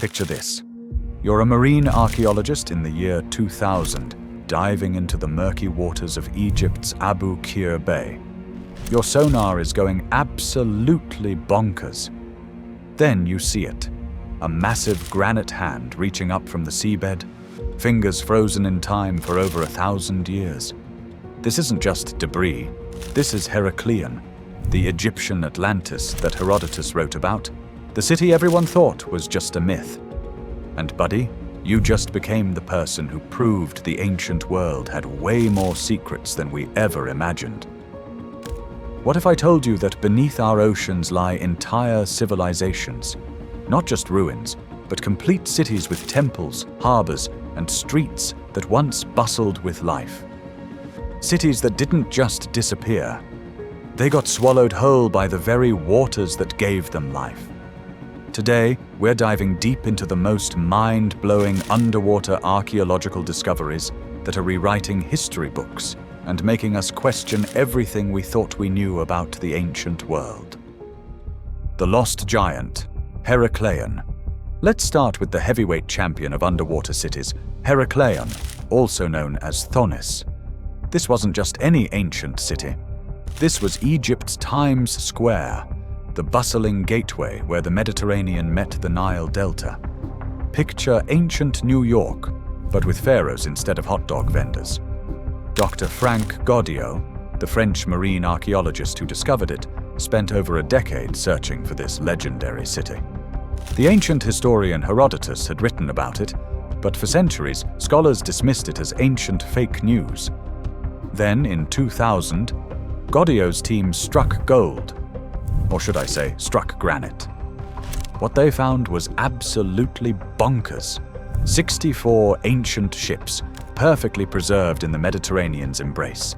Picture this. You're a marine archaeologist in the year 2000, diving into the murky waters of Egypt's Abu Qir Bay. Your sonar is going absolutely bonkers. Then you see it. A massive granite hand reaching up from the seabed, fingers frozen in time for over 1,000 years. This isn't just debris. This is Heracleion, the Egyptian Atlantis that Herodotus wrote about, the city everyone thought was just a myth. And buddy, you just became the person who proved the ancient world had way more secrets than we ever imagined. What if I told you that beneath our oceans lie entire civilizations? Not just ruins, but complete cities with temples, harbors, and streets that once bustled with life. Cities that didn't just disappear. They got swallowed whole by the very waters that gave them life. Today, we're diving deep into the most mind-blowing underwater archaeological discoveries that are rewriting history books and making us question everything we thought we knew about the ancient world. The lost giant, Heracleion. Let's start with the heavyweight champion of underwater cities, Heracleion, also known as Thonis. This wasn't just any ancient city. This was Egypt's Times Square, the bustling gateway where the Mediterranean met the Nile Delta. Picture ancient New York, but with pharaohs instead of hot dog vendors. Dr. Frank Gaudiot, the French marine archaeologist who discovered it, spent over a decade searching for this legendary city. The ancient historian Herodotus had written about it, but for centuries, scholars dismissed it as ancient fake news. Then, in 2000, Gaudiot's team struck gold, or should I say, struck granite. What they found was absolutely bonkers. 64 ancient ships, perfectly preserved in the Mediterranean's embrace.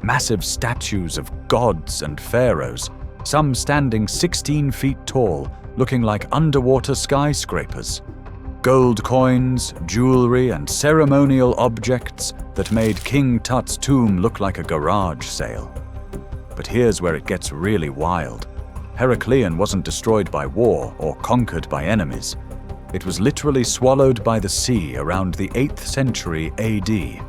Massive statues of gods and pharaohs, some standing 16 feet tall, looking like underwater skyscrapers. Gold coins, jewelry, and ceremonial objects that made King Tut's tomb look like a garage sale. But here's where it gets really wild. Heracleion wasn't destroyed by war or conquered by enemies. It was literally swallowed by the sea around the 8th century AD.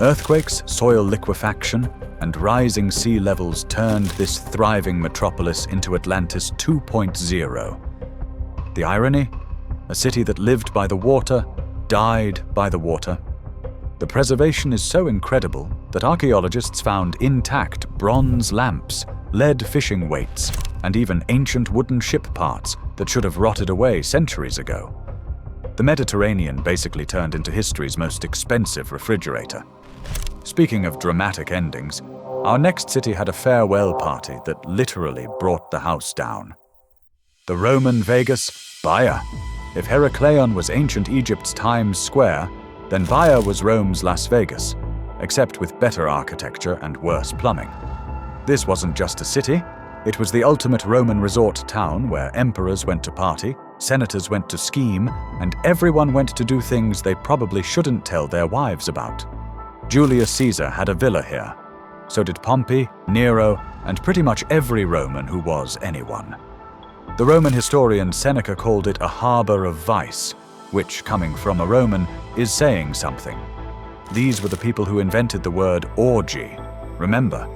Earthquakes, soil liquefaction, and rising sea levels turned this thriving metropolis into Atlantis 2.0. The irony? A city that lived by the water, died by the water. The preservation is so incredible that archaeologists found intact bronze lamps, lead fishing weights, and even ancient wooden ship parts that should have rotted away centuries ago. The Mediterranean basically turned into history's most expensive refrigerator. Speaking of dramatic endings, our next city had a farewell party that literally brought the house down. The Roman Vegas, Baia. If Heracleion was ancient Egypt's Times Square, then Baia was Rome's Las Vegas, except with better architecture and worse plumbing. This wasn't just a city, it was the ultimate Roman resort town where emperors went to party, senators went to scheme, and everyone went to do things they probably shouldn't tell their wives about. Julius Caesar had a villa here. So did Pompey, Nero, and pretty much every Roman who was anyone. The Roman historian Seneca called it a harbor of vice, which, coming from a Roman, is saying something. These were the people who invented the word orgy, remember?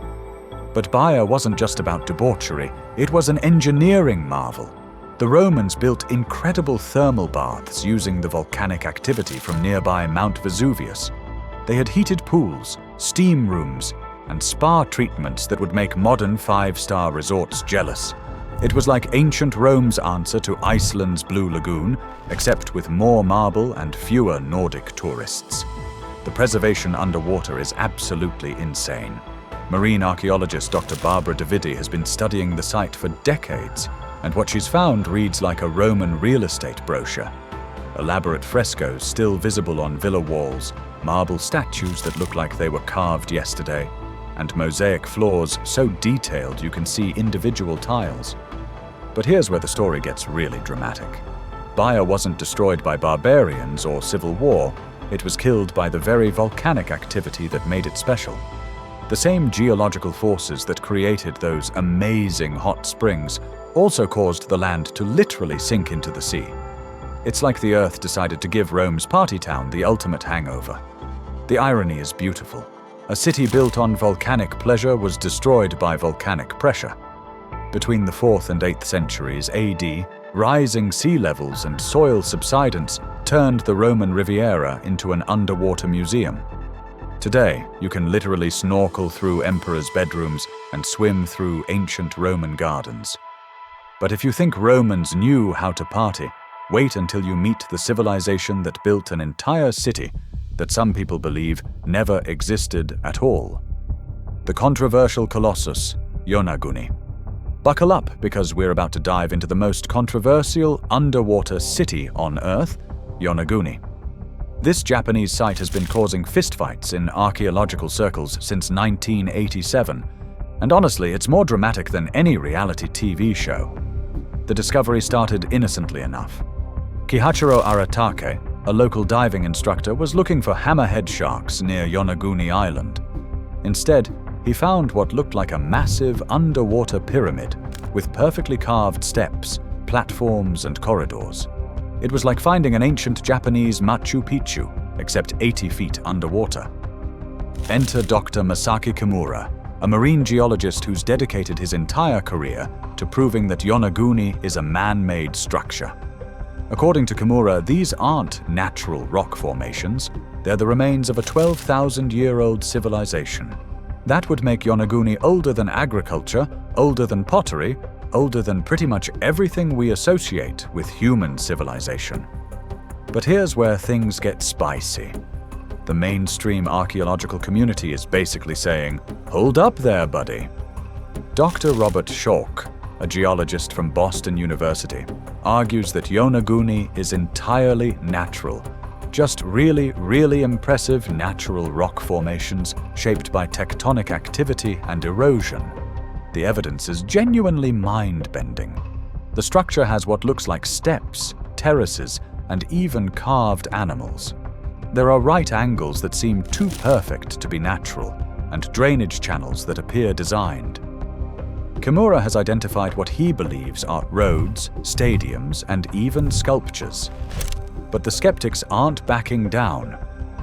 But Baia wasn't just about debauchery, it was an engineering marvel. The Romans built incredible thermal baths using the volcanic activity from nearby Mount Vesuvius. They had heated pools, steam rooms, and spa treatments that would make modern 5-star resorts jealous. It was like ancient Rome's answer to Iceland's Blue Lagoon, except with more marble and fewer Nordic tourists. The preservation underwater is absolutely insane. Marine archaeologist Dr. Barbara Davidi has been studying the site for decades, and what she's found reads like a Roman real estate brochure. Elaborate frescoes still visible on villa walls, marble statues that look like they were carved yesterday, and mosaic floors so detailed you can see individual tiles. But here's where the story gets really dramatic. Baia wasn't destroyed by barbarians or civil war, it was killed by the very volcanic activity that made it special. The same geological forces that created those amazing hot springs also caused the land to literally sink into the sea. It's like the Earth decided to give Rome's party town the ultimate hangover. The irony is beautiful. A city built on volcanic pleasure was destroyed by volcanic pressure. Between the 4th and 8th centuries AD, rising sea levels and soil subsidence turned the Roman Riviera into an underwater museum. Today, you can literally snorkel through emperors' bedrooms and swim through ancient Roman gardens. But if you think Romans knew how to party, wait until you meet the civilization that built an entire city that some people believe never existed at all. The controversial colossus, Yonaguni. Buckle up, because we're about to dive into the most controversial underwater city on Earth, Yonaguni. This Japanese site has been causing fistfights in archaeological circles since 1987, and honestly, it's more dramatic than any reality TV show. The discovery started innocently enough. Kihachiro Aratake, a local diving instructor, was looking for hammerhead sharks near Yonaguni Island. Instead, he found what looked like a massive underwater pyramid with perfectly carved steps, platforms, and corridors. It was like finding an ancient Japanese Machu Picchu, except 80 feet underwater. Enter Dr. Masaki Kimura, a marine geologist who's dedicated his entire career to proving that Yonaguni is a man-made structure. According to Kimura, these aren't natural rock formations, they're the remains of a 12,000-year-old civilization. That would make Yonaguni older than agriculture, older than pottery, older than pretty much everything we associate with human civilization. But here's where things get spicy. The mainstream archaeological community is basically saying, "Hold up there, buddy." Dr. Robert Schoch, a geologist from Boston University, argues that Yonaguni is entirely natural, just really, really impressive natural rock formations shaped by tectonic activity and erosion. The evidence is genuinely mind-bending. The structure has what looks like steps, terraces, and even carved animals. There are right angles that seem too perfect to be natural, and drainage channels that appear designed. Kimura has identified what he believes are roads, stadiums, and even sculptures. But the skeptics aren't backing down.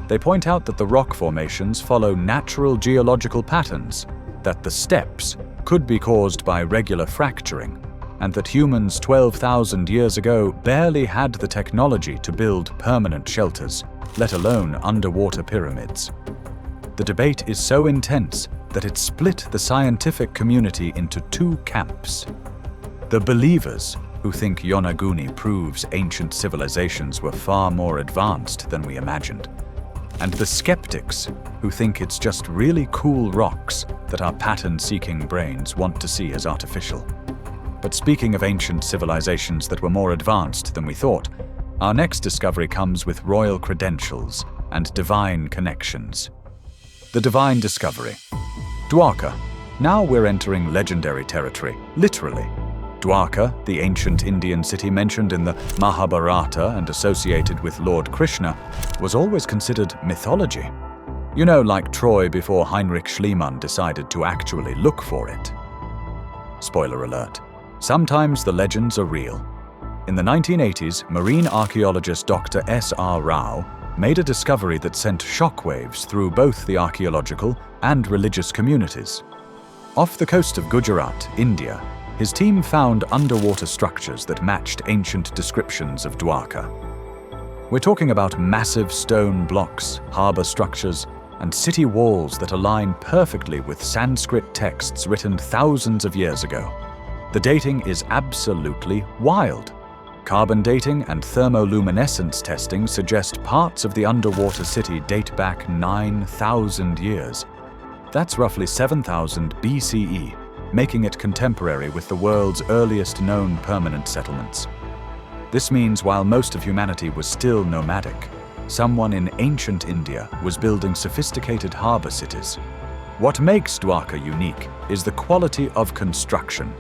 They point out that the rock formations follow natural geological patterns, that the steps could be caused by regular fracturing, and that humans 12,000 years ago barely had the technology to build permanent shelters, let alone underwater pyramids. The debate is so intense that it split the scientific community into two camps. The believers, who think Yonaguni proves ancient civilizations were far more advanced than we imagined, and the skeptics, who think it's just really cool rocks that our pattern-seeking brains want to see as artificial. But speaking of ancient civilizations that were more advanced than we thought, our next discovery comes with royal credentials and divine connections. The divine discovery. Dwarka. Now we're entering legendary territory, literally. Dwarka, the ancient Indian city mentioned in the Mahabharata and associated with Lord Krishna, was always considered mythology. You know, like Troy before Heinrich Schliemann decided to actually look for it. Spoiler alert. Sometimes the legends are real. In the 1980s, marine archaeologist Dr. S.R. Rao made a discovery that sent shockwaves through both the archaeological and religious communities. Off the coast of Gujarat, India, his team found underwater structures that matched ancient descriptions of Dwarka. We're talking about massive stone blocks, harbor structures, and city walls that align perfectly with Sanskrit texts written thousands of years ago. The dating is absolutely wild. Carbon dating and thermoluminescence testing suggest parts of the underwater city date back 9,000 years. That's roughly 7,000 BCE, making it contemporary with the world's earliest known permanent settlements. This means while most of humanity was still nomadic, someone in ancient India was building sophisticated harbor cities. What makes Dwarka unique is the quality of construction.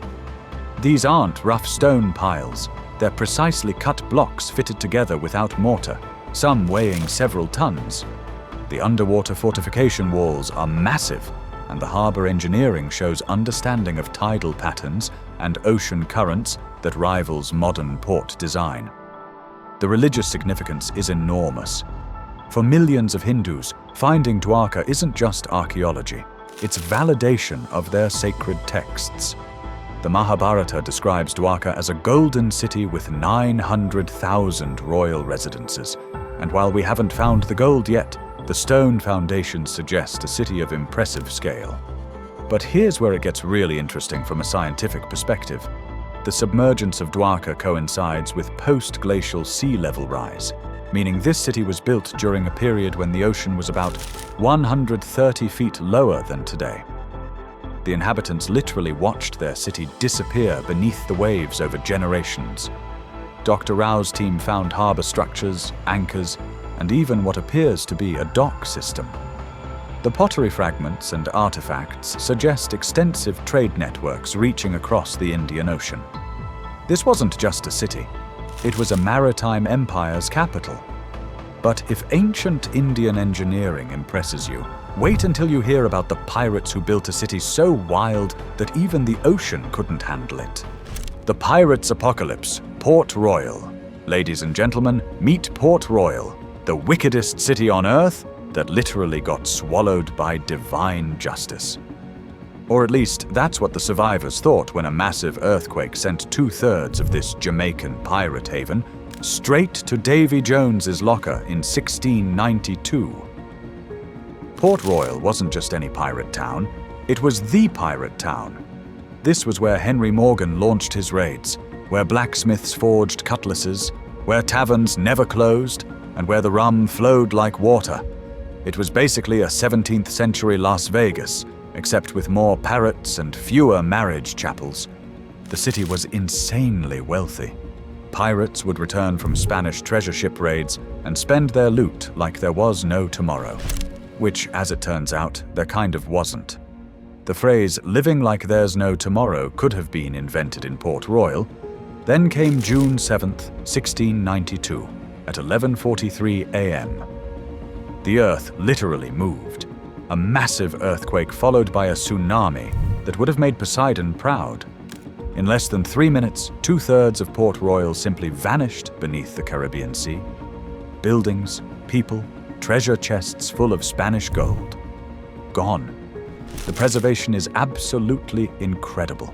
These aren't rough stone piles, they're precisely cut blocks fitted together without mortar, some weighing several tons. The underwater fortification walls are massive, and the harbor engineering shows understanding of tidal patterns and ocean currents that rivals modern port design. The religious significance is enormous. For millions of Hindus, finding Dwarka isn't just archaeology, it's validation of their sacred texts. The Mahabharata describes Dwarka as a golden city with 900,000 royal residences, and while we haven't found the gold yet, the stone foundations suggest a city of impressive scale. But here's where it gets really interesting from a scientific perspective. The submergence of Dwarka coincides with post-glacial sea level rise, meaning this city was built during a period when the ocean was about 130 feet lower than today. The inhabitants literally watched their city disappear beneath the waves over generations. Dr. Rao's team found harbor structures, anchors, and even what appears to be a dock system. The pottery fragments and artifacts suggest extensive trade networks reaching across the Indian Ocean. This wasn't just a city, it was a maritime empire's capital. But if ancient Indian engineering impresses you, wait until you hear about the pirates who built a city so wild that even the ocean couldn't handle it. The Pirates' Apocalypse, Port Royal. Ladies and gentlemen, meet Port Royal, the wickedest city on Earth that literally got swallowed by divine justice. Or at least, that's what the survivors thought when a massive earthquake sent 2/3 of this Jamaican pirate haven straight to Davy Jones's locker in 1692. Port Royal wasn't just any pirate town, it was the pirate town. This was where Henry Morgan launched his raids, where blacksmiths forged cutlasses, where taverns never closed, and where the rum flowed like water. It was basically a 17th century Las Vegas, except with more parrots and fewer marriage chapels. The city was insanely wealthy. Pirates would return from Spanish treasure ship raids and spend their loot like there was no tomorrow. Which, as it turns out, there kind of wasn't. The phrase "living like there's no tomorrow" could have been invented in Port Royal. Then came June 7th, 1692, at 11:43 a.m. The earth literally moved. A massive earthquake followed by a tsunami that would have made Poseidon proud. In less than 3 minutes, 2/3 of Port Royal simply vanished beneath the Caribbean Sea. Buildings, people, treasure chests full of Spanish gold. Gone. The preservation is absolutely incredible.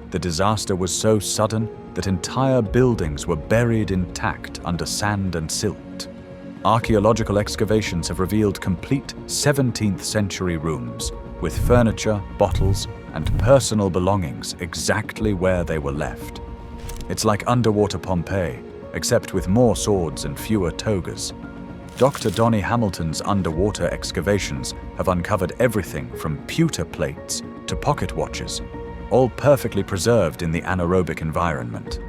The disaster was so sudden that entire buildings were buried intact under sand and silt. Archaeological excavations have revealed complete 17th century rooms, with furniture, bottles, and personal belongings exactly where they were left. It's like underwater Pompeii, except with more swords and fewer togas. Dr. Donnie Hamilton's underwater excavations have uncovered everything from pewter plates to pocket watches, all perfectly preserved in the anaerobic environment.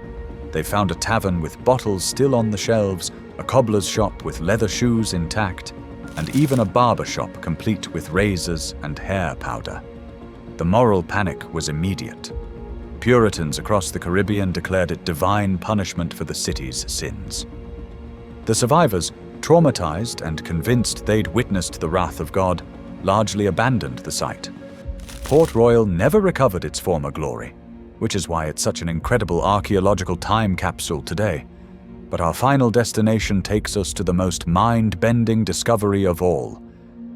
They found a tavern with bottles still on the shelves, a cobbler's shop with leather shoes intact, and even a barber shop complete with razors and hair powder. The moral panic was immediate. Puritans across the Caribbean declared it divine punishment for the city's sins. The survivors, traumatized and convinced they'd witnessed the wrath of God, largely abandoned the site. Port Royal never recovered its former glory, which is why it's such an incredible archaeological time capsule today. But our final destination takes us to the most mind-bending discovery of all,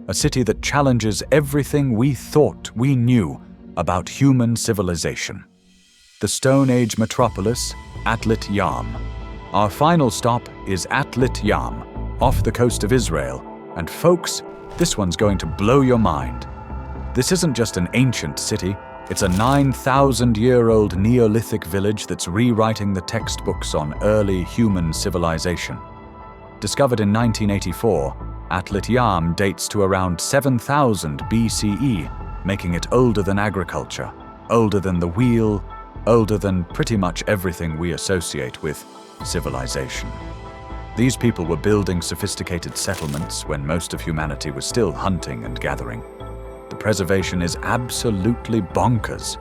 a city that challenges everything we thought we knew about human civilization. The Stone Age metropolis, Atlet Yam. Our final stop is Atlet Yam, off the coast of Israel, and folks, this one's going to blow your mind. This isn't just an ancient city, it's a 9,000-year-old Neolithic village that's rewriting the textbooks on early human civilization. Discovered in 1984, Atlet Yam dates to around 7,000 BCE, making it older than agriculture, older than the wheel, older than pretty much everything we associate with civilization. These people were building sophisticated settlements when most of humanity was still hunting and gathering. The preservation is absolutely bonkers.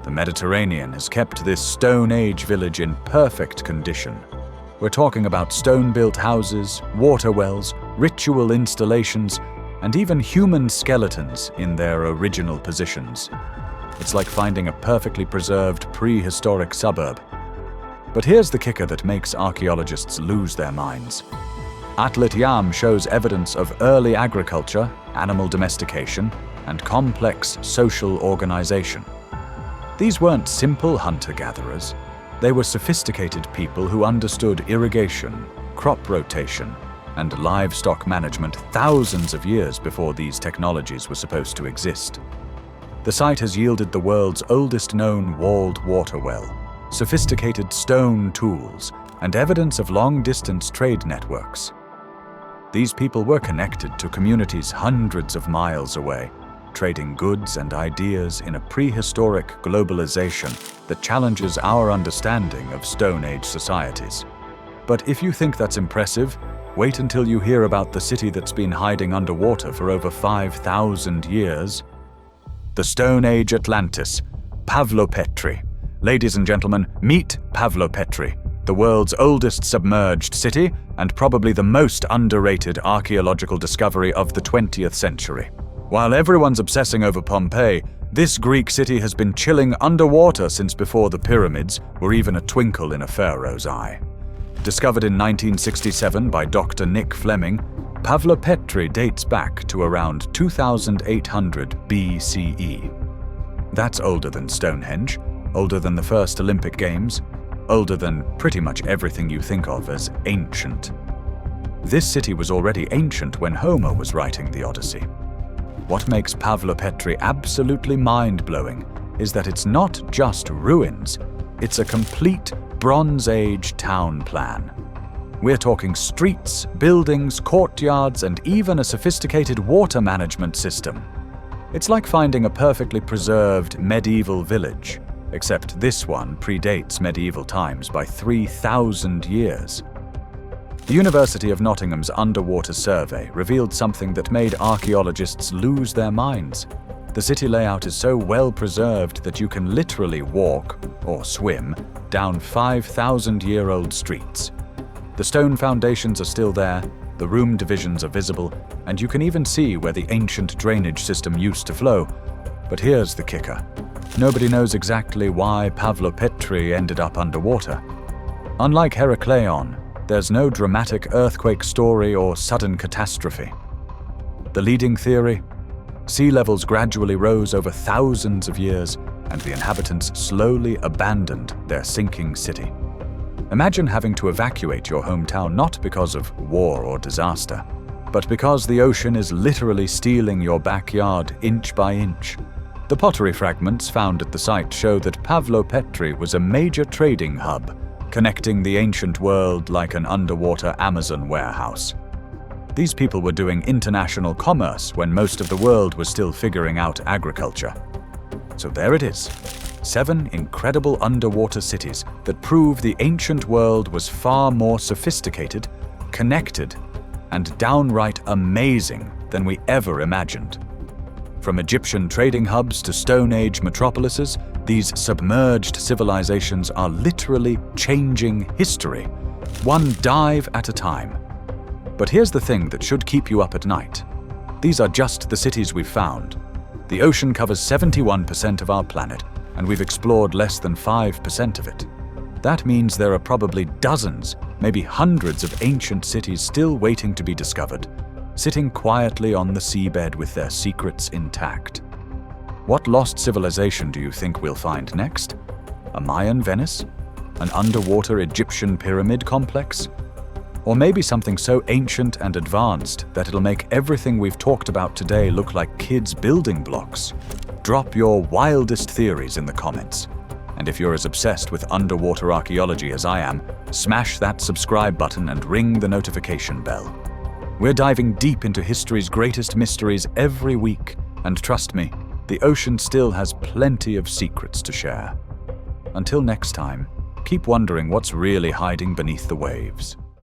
The Mediterranean has kept this Stone Age village in perfect condition. We're talking about stone-built houses, water wells, ritual installations, and even human skeletons in their original positions. It's like finding a perfectly preserved prehistoric suburb. But here's the kicker that makes archaeologists lose their minds. Atlet Yam shows evidence of early agriculture, animal domestication, and complex social organization. These weren't simple hunter-gatherers. They were sophisticated people who understood irrigation, crop rotation, and livestock management thousands of years before these technologies were supposed to exist. The site has yielded the world's oldest known walled water well, sophisticated stone tools, and evidence of long-distance trade networks. These people were connected to communities hundreds of miles away, trading goods and ideas in a prehistoric globalization that challenges our understanding of Stone Age societies. But if you think that's impressive, wait until you hear about the city that's been hiding underwater for over 5,000 years. The Stone Age Atlantis, Pavlopetri. Ladies and gentlemen, meet Pavlopetri, the world's oldest submerged city and probably the most underrated archaeological discovery of the 20th century. While everyone's obsessing over Pompeii, this Greek city has been chilling underwater since before the pyramids were even a twinkle in a pharaoh's eye. Discovered in 1967 by Dr. Nick Fleming, Pavlopetri dates back to around 2800 BCE. That's older than Stonehenge, older than the first Olympic Games, older than pretty much everything you think of as ancient. This city was already ancient when Homer was writing the Odyssey. What makes Pavlopetri absolutely mind-blowing is that it's not just ruins, it's a complete Bronze Age town plan. We're talking streets, buildings, courtyards, and even a sophisticated water management system. It's like finding a perfectly preserved medieval village, except this one predates medieval times by 3,000 years. The University of Nottingham's underwater survey revealed something that made archaeologists lose their minds. The city layout is so well preserved that you can literally walk, or swim, down 5,000-year-old streets. The stone foundations are still there, the room divisions are visible, and you can even see where the ancient drainage system used to flow. But here's the kicker. Nobody knows exactly why Pavlopetri ended up underwater. Unlike Herakleion, there's no dramatic earthquake story or sudden catastrophe. The leading theory? Sea levels gradually rose over thousands of years, and the inhabitants slowly abandoned their sinking city. Imagine having to evacuate your hometown not because of war or disaster, but because the ocean is literally stealing your backyard inch by inch. The pottery fragments found at the site show that Pavlopetri was a major trading hub, connecting the ancient world like an underwater Amazon warehouse. These people were doing international commerce when most of the world was still figuring out agriculture. So there it is, 7 incredible underwater cities that prove the ancient world was far more sophisticated, connected, and downright amazing than we ever imagined. From Egyptian trading hubs to Stone Age metropolises, these submerged civilizations are literally changing history, one dive at a time. But here's the thing that should keep you up at night. These are just the cities we've found. The ocean covers 71% of our planet, and we've explored less than 5% of it. That means there are probably dozens, maybe hundreds of ancient cities still waiting to be discovered, sitting quietly on the seabed with their secrets intact. What lost civilization do you think we'll find next? A Mayan Venice? An underwater Egyptian pyramid complex? Or maybe something so ancient and advanced that it'll make everything we've talked about today look like kids' building blocks? Drop your wildest theories in the comments. And if you're as obsessed with underwater archaeology as I am, smash that subscribe button and ring the notification bell. We're diving deep into history's greatest mysteries every week, and trust me, the ocean still has plenty of secrets to share. Until next time, keep wondering what's really hiding beneath the waves.